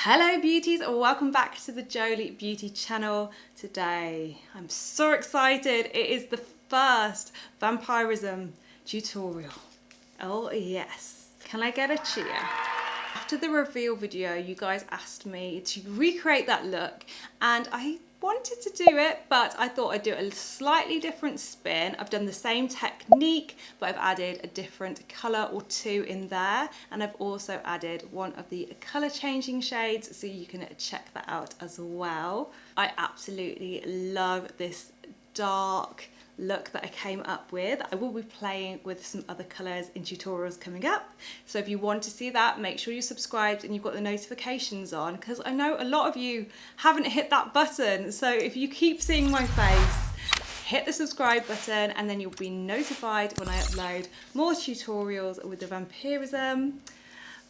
Hello beauties, welcome back to the Jolie Beauty channel. Today I'm so excited, it is the first Vampyrism tutorial. Oh yes, can I get a cheer? After the reveal video you guys asked me to recreate that look and I wanted to do it, but I thought I'd do a slightly different spin. I've done the same technique, but I've added a different colour or two in there, and I've also added one of the colour changing shades, so you can check that out as well. I absolutely love this dark look that I came up with. I will be playing with some other colours in tutorials coming up, so if you want to see that, make sure you're subscribed and you've got the notifications on, because I know a lot of you haven't hit that button. So if you keep seeing my face, hit the subscribe button and then you'll be notified when I upload more tutorials with the Vampyrism.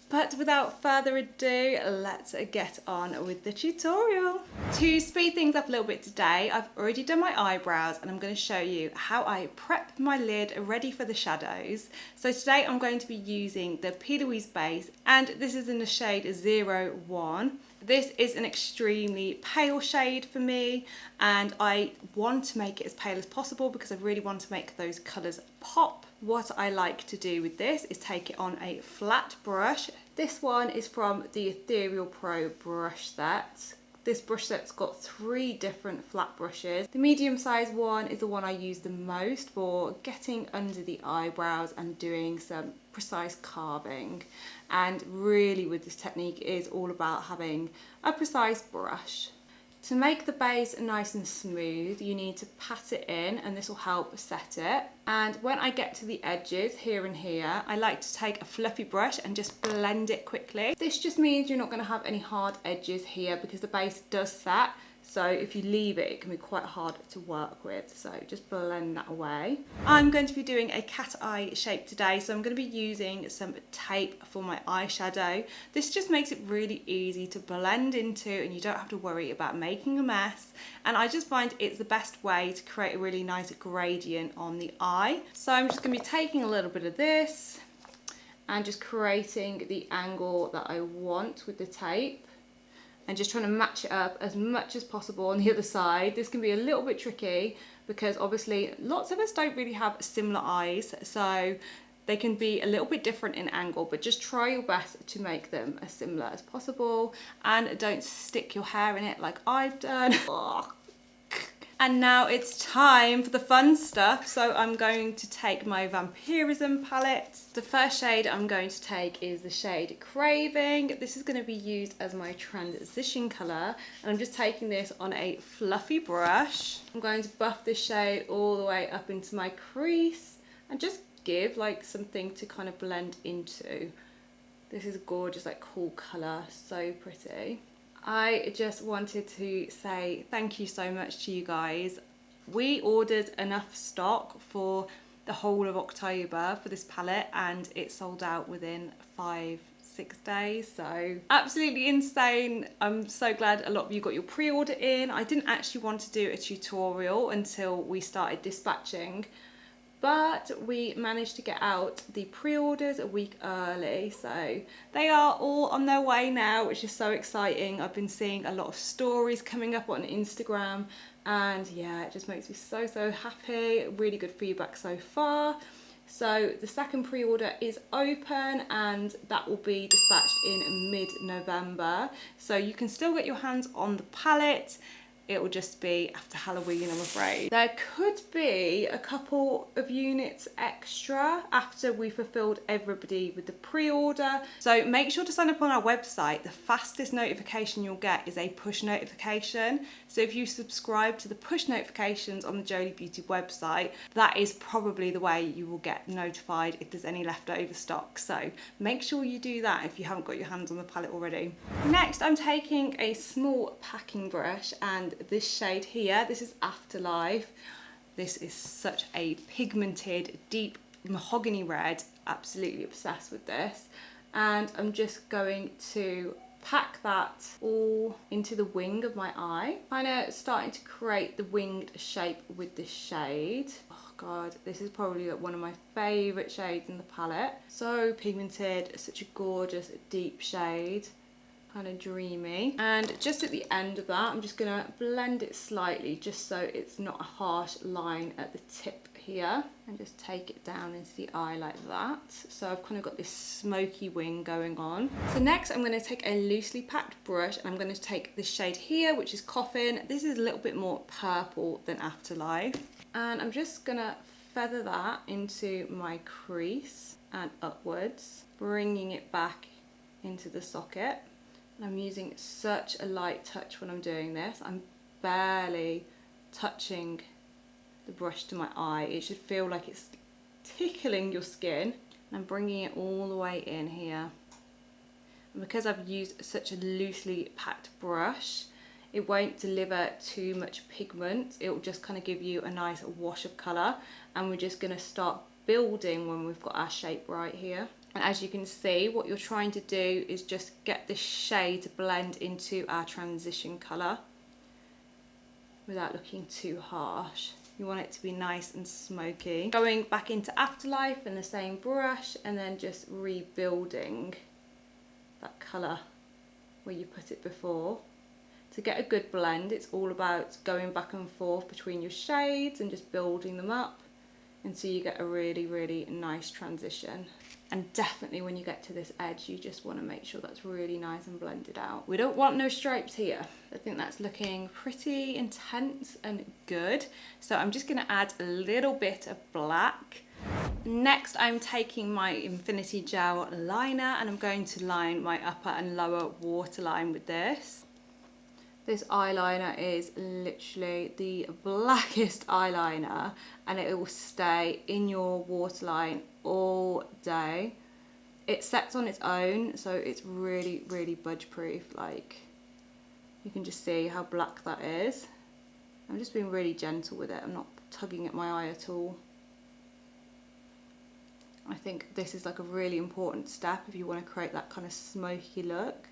But without further ado, let's get on with the tutorial. To speed things up a little bit today, I've already done my eyebrows and I'm going to show you how I prep my lid ready for the shadows. So today I'm going to be using the P. Louise base, and this is in the shade 01. This is an extremely pale shade for me, and I want to make it as pale as possible because I really want to make those colours pop. What I like to do with this is take it on a flat brush. This one is from the Ethereal Pro brush set. This brush set's got 3 different flat brushes. The medium sized one is the one I use the most for getting under the eyebrows and doing some precise carving. And really with this technique it is all about having a precise brush. To make the base nice and smooth, you need to pat it in, and this will help set it. And when I get to the edges here and here, I like to take a fluffy brush and just blend it quickly. This just means you're not going to have any hard edges here because the base does set. So if you leave it, it can be quite hard to work with. So just blend that away. I'm going to be doing a cat eye shape today. So I'm going to be using some tape for my eyeshadow. This just makes it really easy to blend into and you don't have to worry about making a mess. And I just find it's the best way to create a really nice gradient on the eye. So I'm just going to be taking a little bit of this and just creating the angle that I want with the tape, and just trying to match it up as much as possible on the other side. This can be a little bit tricky because obviously lots of us don't really have similar eyes, so they can be a little bit different in angle, but just try your best to make them as similar as possible and don't stick your hair in it like I've done. And now it's time for the fun stuff. So I'm going to take my Vampyrism palette. The first shade I'm going to take is the shade Craving. This is going to be used as my transition colour. And I'm just taking this on a fluffy brush. I'm going to buff this shade all the way up into my crease and just give like something to kind of blend into. This is a gorgeous, like cool colour, so pretty. I just wanted to say thank you so much to you guys. We ordered enough stock for the whole of October for this palette and it sold out within 5-6 days, so absolutely insane. I'm so glad a lot of you got your pre-order in. I didn't actually want to do a tutorial until we started dispatching, but we managed to get out the pre-orders a week early, so they are all on their way now, which is so exciting. I've been seeing a lot of stories coming up on Instagram, and yeah, it just makes me so happy. Really good feedback so far. So the second pre-order is open and that will be dispatched in mid-November, so you can still get your hands on the palette. It will just be after Halloween, I'm afraid. There could be a couple of units extra after we fulfilled everybody with the pre-order. So make sure to sign up on our website. The fastest notification you'll get is a push notification. So if you subscribe to the push notifications on the Jolie Beauty website, that is probably the way you will get notified if there's any leftover stock. So make sure you do that if you haven't got your hands on the palette already. Next, I'm taking a small packing brush and this shade here, this is Afterlife. This is such a pigmented, deep mahogany red. Absolutely obsessed with this. And I'm just going to pack that all into the wing of my eye. Kind of starting to create the winged shape with this shade. Oh god, this is probably one of my favourite shades in the palette. So pigmented, such a gorgeous deep shade. kind of dreamy. And just at the end of that, I'm just gonna blend it slightly just so it's not a harsh line at the tip here, and just take it down into the eye like that. So I've kind of got this smoky wing going on. So next I'm going to take a loosely packed brush, and I'm going to take this shade here, which is Coffin. This is a little bit more purple than Afterlife, and I'm just going to feather that into my crease and upwards, bringing it back into the socket. And I'm using such a light touch when I'm doing this. I'm barely touching the brush to my eye. It should feel like it's tickling your skin. And I'm bringing it all the way in here. And because I've used such a loosely packed brush, it won't deliver too much pigment. It will just kind of give you a nice wash of colour. And we're just going to start building when we've got our shape right here. And as you can see, what you're trying to do is just get this shade to blend into our transition colour without looking too harsh. You want it to be nice and smoky. Going back into Afterlife in the same brush, and then just rebuilding that colour where you put it before. To get a good blend, it's all about going back and forth between your shades and just building them up until you get a really, really nice transition. And definitely when you get to this edge, you just want to make sure that's really nice and blended out. We don't want no stripes here. I think that's looking pretty intense and good. So I'm just going to add a little bit of black. Next, I'm taking my Infinity Gel liner, and I'm going to line my upper and lower waterline with this. This eyeliner is literally the blackest eyeliner, and it will stay in your waterline all day. It sets on its own, so it's really, really budge proof. Like, you can just see how black that is. I'm just being really gentle with it. I'm not tugging at my eye at all. I think this is like a really important step if you want to create that kind of smoky look.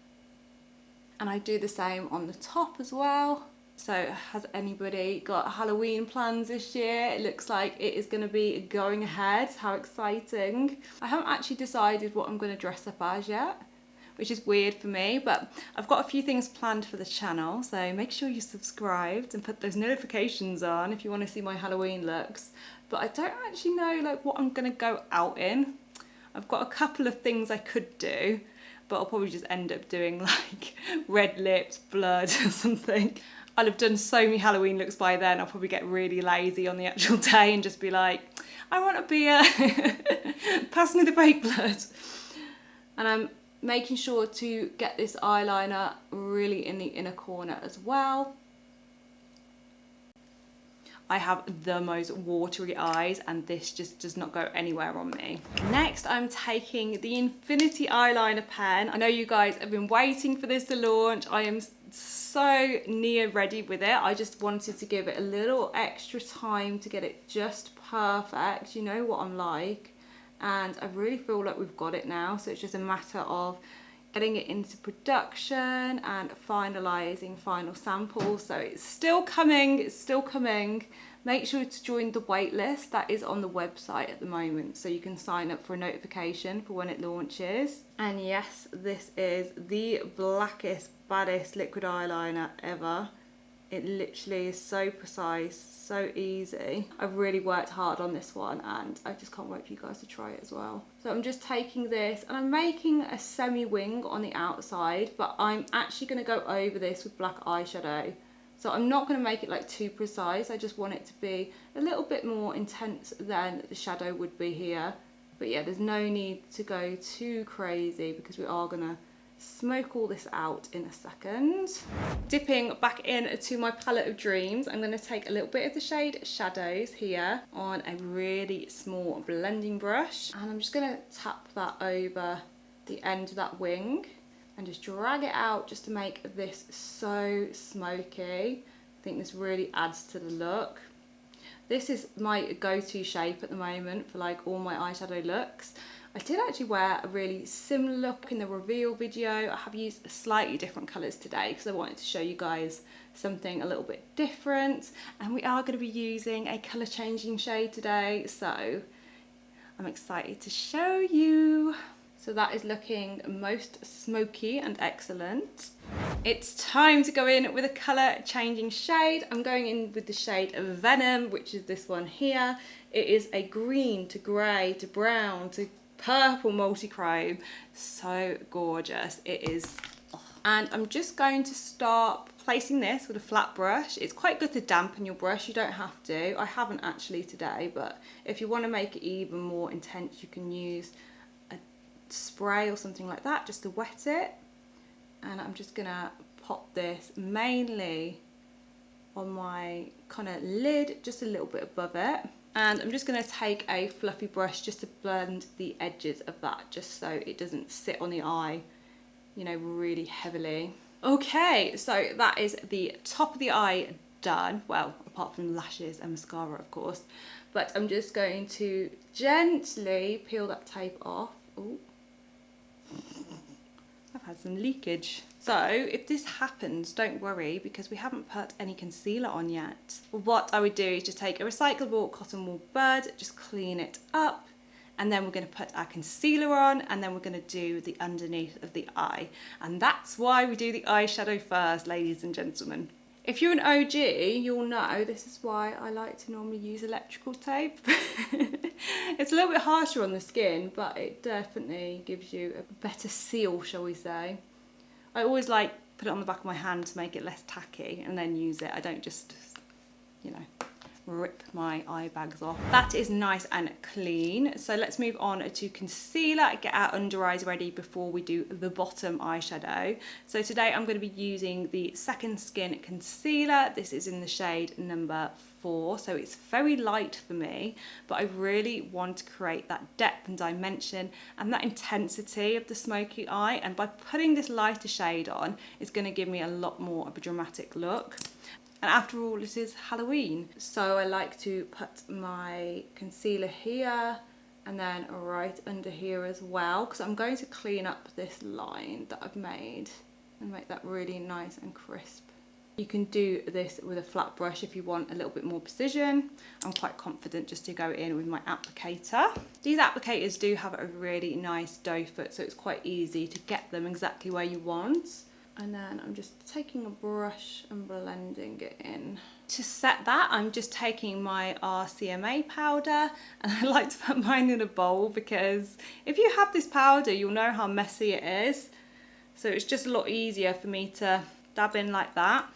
And I do the same on the top as well. So has anybody got Halloween plans this year? It looks like it is going to be going ahead. How exciting. I haven't actually decided what I'm going to dress up as yet, which is weird for me, but I've got a few things planned for the channel, so make sure you're subscribed and put those notifications on if you want to see my Halloween looks. But I don't actually know like what I'm going to go out in. I've got a couple of things I could do, but I'll probably just end up doing like red lips, blood or something. I'll have done so many Halloween looks by then, I'll probably get really lazy on the actual day and just be like, I want a beer, pass me the fake blood. And I'm making sure to get this eyeliner really in the inner corner as well. I have the most watery eyes, and this just does not go anywhere on me. Next, I'm taking the Infinity Eyeliner pen. I know you guys have been waiting for this to launch. I am so near ready with it. I just wanted to give it a little extra time to get it just perfect. You know what I'm like. And I really feel like we've got it now. So it's just a matter of getting it into production and finalising final samples. So it's still coming, it's still coming. Make sure to join the wait list that is on the website at the moment, so you can sign up for a notification for when it launches. And yes, this is the blackest, baddest liquid eyeliner ever. It literally is so precise, so easy. I've really worked hard on this one, and I just can't wait for you guys to try it as well. So I'm just taking this and I'm making a semi-wing on the outside, but I'm actually going to go over this with black eyeshadow. So I'm not going to make it like too precise. I just want it to be a little bit more intense than the shadow would be here. But yeah, there's no need to go too crazy because we are going to smoke all this out in a second. Dipping back into my palette of dreams, I'm going to take a little bit of the shade Shadows here on a really small blending brush, and I'm just going to tap that over the end of that wing and just drag it out just to make this so smoky. I think this really adds to the look. This is my go-to shape at the moment for like all my eyeshadow looks. I did actually wear a really similar look in the reveal video. I have used slightly different colours today because I wanted to show you guys something a little bit different. And we are going to be using a colour changing shade today, so I'm excited to show you. So that is looking most smoky and excellent. It's time to go in with a colour changing shade. I'm going in with the shade of Venom, which is this one here. It is a green to grey to brown to purple multichrome. So gorgeous. It is. And I'm just going to start placing this with a flat brush. It's quite good to dampen your brush. You don't have to. I haven't actually today, but if you want to make it even more intense, you can use a spray or something like that just to wet it. And I'm just gonna pop this mainly on my kind of lid, just a little bit above it. And I'm just gonna take a fluffy brush just to blend the edges of that, just so it doesn't sit on the eye, you know, really heavily. Okay, so that is the top of the eye done. Well, apart from lashes and mascara, of course. But I'm just going to gently peel that tape off. Ooh. I've had some leakage. So if this happens, don't worry, because we haven't put any concealer on yet. What I would do is just take a recyclable cotton wool bud, just clean it up, and then we're going to put our concealer on, and then we're going to do the underneath of the eye. And that's why we do the eyeshadow first, ladies and gentlemen. If you're an OG, you'll know this is why I like to normally use electrical tape. It's a little bit harsher on the skin, but it definitely gives you a better seal, shall we say. I always like put it on the back of my hand to make it less tacky and then use it. I don't just, you know, rip my eye bags off. That is nice and clean. So let's move on to concealer, get our under eyes ready before we do the bottom eyeshadow. So today I'm going to be using the Second Skin concealer. This is in the shade number 4, so it's very light for me, but I really want to create that depth and dimension and that intensity of the smoky eye, and by putting this lighter shade on, it's going to give me a lot more of a dramatic look. And after all, it is Halloween. So I like to put my concealer here and then right under here as well, because I'm going to clean up this line that I've made and make that really nice and crisp. You can do this with a flat brush if you want a little bit more precision. I'm quite confident just to go in with my applicator. These applicators do have a really nice doe foot, so it's quite easy to get them exactly where you want. And then I'm just taking a brush and blending it in. To set that, I'm just taking my RCMA powder, and I like to put mine in a bowl because if you have this powder, you'll know how messy it is. So it's just a lot easier for me to dab in like that.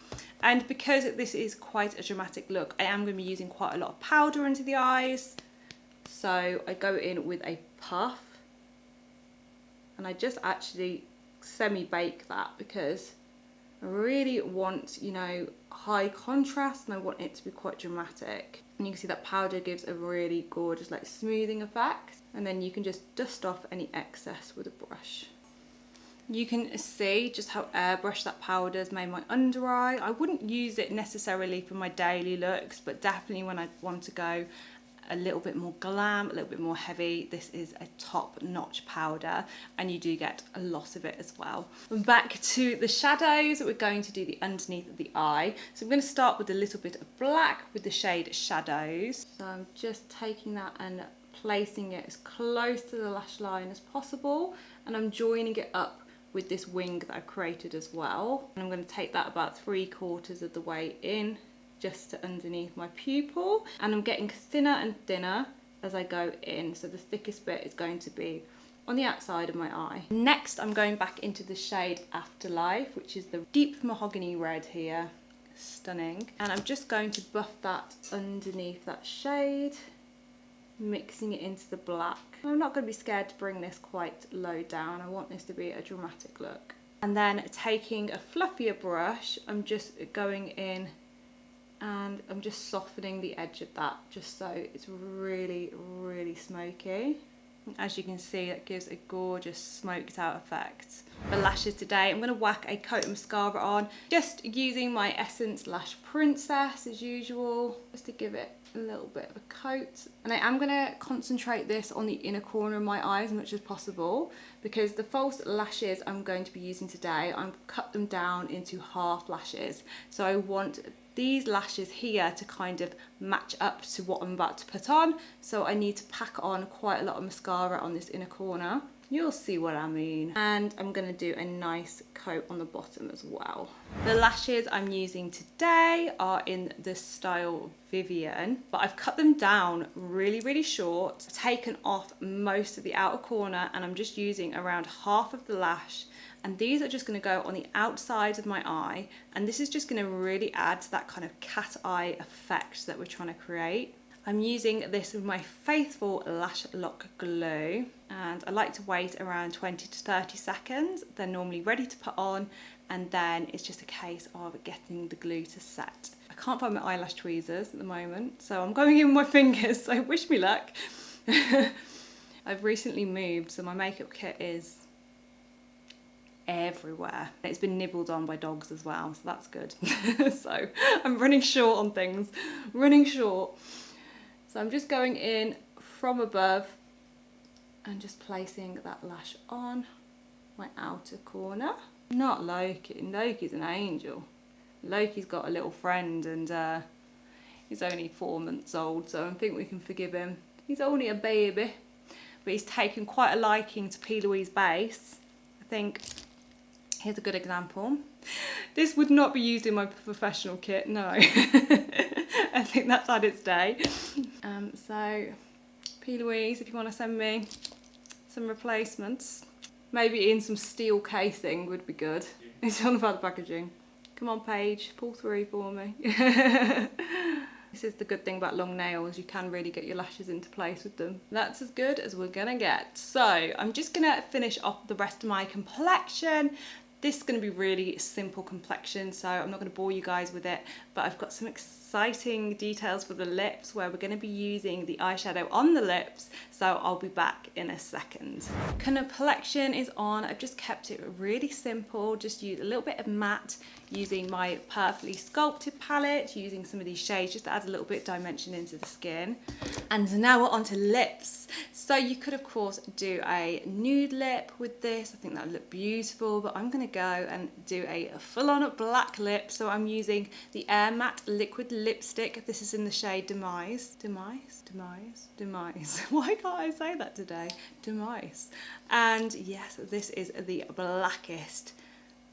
And because this is quite a dramatic look, I am going to be using quite a lot of powder into the eyes. So I go in with a puff, and I just actually semi-bake that because I really want, you know, high contrast, and I want it to be quite dramatic. And you can see that powder gives a really gorgeous like smoothing effect, and then you can just dust off any excess with a brush. You can see just how airbrushed that powder has made my under eye. I wouldn't use it necessarily for my daily looks, but definitely when I want to go a little bit more glam, a little bit more heavy, this is a top-notch powder, and you do get a lot of it as well. Back to the shadows, we're going to do the underneath of the eye. So I'm going to start with a little bit of black with the shade Shadows. So I'm just taking that and placing it as close to the lash line as possible, and I'm joining it up with this wing that I've created as well. And I'm going to take that about 3/4 of the way in, just to underneath my pupil, and I'm getting thinner and thinner as I go in, so the thickest bit is going to be on the outside of my eye. Next I'm going back into the shade Afterlife, which is the deep mahogany red here. Stunning. And I'm just going to buff that underneath that shade, mixing it into the black. I'm not going to be scared to bring this quite low down. I want this to be a dramatic look. And then taking a fluffier brush, I'm just going in and I'm just softening the edge of that just so it's really, really smoky. As you can see, that gives a gorgeous smoked out effect. For lashes today, I'm going to whack a coat of mascara on, just using my Essence Lash Princess as usual, just to give it a little bit of a coat. And I am going to concentrate this on the inner corner of my eye as much as possible, because the false lashes I'm going to be using today, I've cut them down into half lashes. So I want these lashes here to kind of match up to what I'm about to put on, so I need to pack on quite a lot of mascara on this inner corner. You'll see what I mean. And I'm gonna do a nice coat on the bottom as well. The lashes I'm using today are in the style Vivian, but I've cut them down really, really short, taken off most of the outer corner, and I'm just using around half of the lash. And these are just gonna go on the outside of my eye, and this is just gonna really add to that kind of cat eye effect that we're trying to create. I'm using this with my faithful Lash Lock glue, and I like to wait around 20 to 30 seconds. They're normally ready to put on, and then it's just a case of getting the glue to set. I can't find my eyelash tweezers at the moment, so I'm going in with my fingers, so wish me luck. I've recently moved, so my makeup kit is everywhere. It's been nibbled on by dogs as well, so that's good. So I'm running short on things, running short. So I'm just going in from above and just placing that lash on my outer corner. Not Loki. Loki's an angel. Loki's got a little friend, and he's only 4 months old, so I think we can forgive him. He's only a baby, but he's taken quite a liking to P. Louise base. I think, here's a good example. This would not be used in my professional kit, no. I think that's had its day. So, P. Louise, if you want to send me some replacements, maybe in some steel casing would be good. It's all about the packaging. Come on, Paige, pull through for me. This is the good thing about long nails, you can really get your lashes into place with them. That's as good as we're gonna get. So, I'm just gonna finish off the rest of my complexion. This is going to be really simple complexion, so I'm not going to bore you guys with it, but I've got some exciting details for the lips where we're going to be using the eyeshadow on the lips, so I'll be back in a second. Complexion is on. I've just kept it really simple, just use a little bit of matte using my Perfectly Sculpted palette, using some of these shades just to add a little bit of dimension into the skin. And now we're on to lips. So you could of course do a nude lip with this. I think that would look beautiful, but I'm going to go and do a full-on black lip. So I'm using the Air Matte Liquid Lipstick. This is in the shade Demise. Demise? Demise? Demise. Why can't I say that today? Demise. And yes, this is the blackest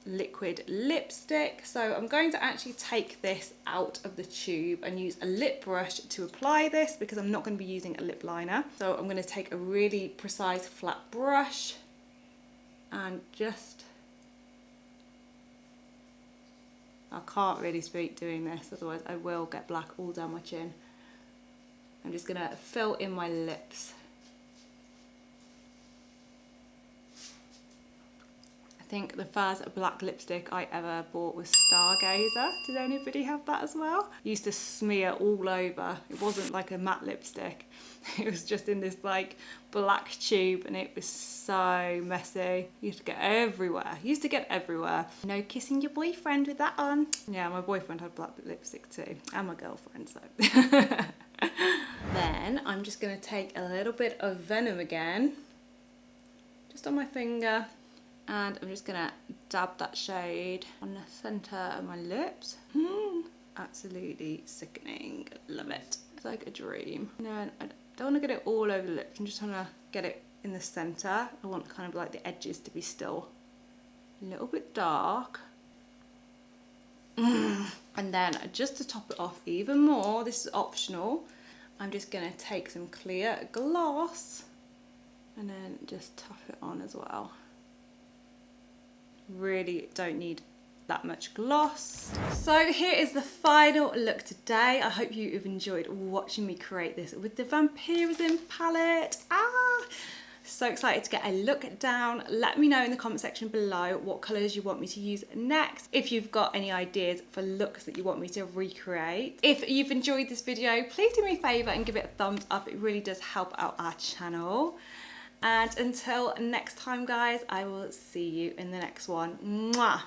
liquid lipstick. So I'm going to actually take this out of the tube and use a lip brush to apply this because I'm not going to be using a lip liner. So I'm going to take a really precise flat brush and just, I can't really speak doing this, otherwise I will get black all down my chin. I'm just going to fill in my lips. I think the first black lipstick I ever bought was Stargazer. Did anybody have that as well? Used to smear all over. It wasn't like a matte lipstick. It was just in this like black tube and it was so messy. Used to get everywhere. No kissing your boyfriend with that on. Yeah, my boyfriend had black lipstick too. And my girlfriend, so. Then I'm just gonna take a little bit of Venom again. Just on my finger. And I'm just gonna dab that shade on the center of my lips. Absolutely sickening. Love it. It's like a dream. No, I don't want to get it all over the lips. I'm just want to get it in the center. I want kind of like the edges to be still a little bit dark. And then just to top it off even more, this is optional, I'm just gonna take some clear gloss and then just top it on as well. Really don't need that much gloss. So here is the final look today. I hope you have enjoyed watching me create this with the Vampyrism palette. So excited to get a look down. Let me know in the comment section below what colours you want me to use next. If you've got any ideas for looks that you want me to recreate. If you've enjoyed this video, please do me a favour and give it a thumbs up. It really does help out our channel. And until next time, guys, I will see you in the next one. Mwah!